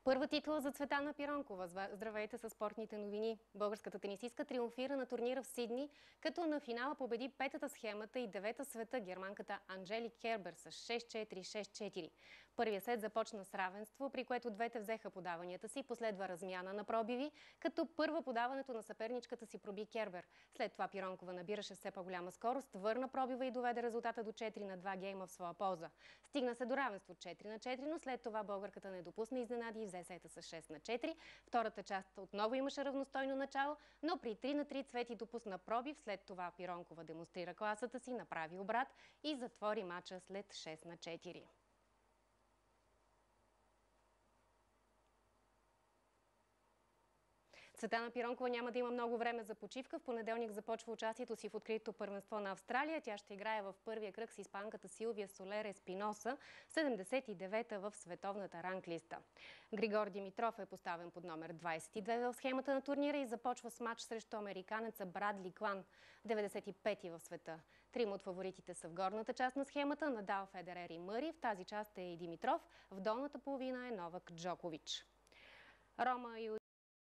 Първа титла за Цветана Пиронкова. Здравейте със спортните новини. Българската тенисистка триумфира на турнира в Сидни, като на финала победи петата схемата и девета света германката Анджелик Кербер с 6-4, 6-4. Първият сет започна с равенство, при което двете взеха подаванията си, последва размяна на пробиви, като първа подаването на съперничката си проби Кербер. След това Пиронкова набираше все по-голяма скорост, върна пробива и доведе резултата до 4-2 гейма в своя полза. Стигна се до равенство 4-4, но след това българката не допусна изненади и взе сета с 6-4. Втората част отново имаше равностойно начало, но при 3-3 Цвети допусна пробив. След това Пиронкова демонстрира класата си, направи обрат и затвори мача след 6-4. Цветана Пиронкова няма да има много време за почивка. В понеделник започва участието си в откритото първенство на Австралия. Тя ще играе в първия кръг с испанката Силвия Солер Еспиноса, 79-та в световната ранглиста. Григор Димитров е поставен под номер 22 в схемата на турнира и започва с матч срещу американеца Брадли Клан, 95-ти в света. Трима от фаворитите са в горната част на схемата: Надал, Федерер и Мъри. В тази част е и Димитров. В долната половина е Новак Джокович. Рома и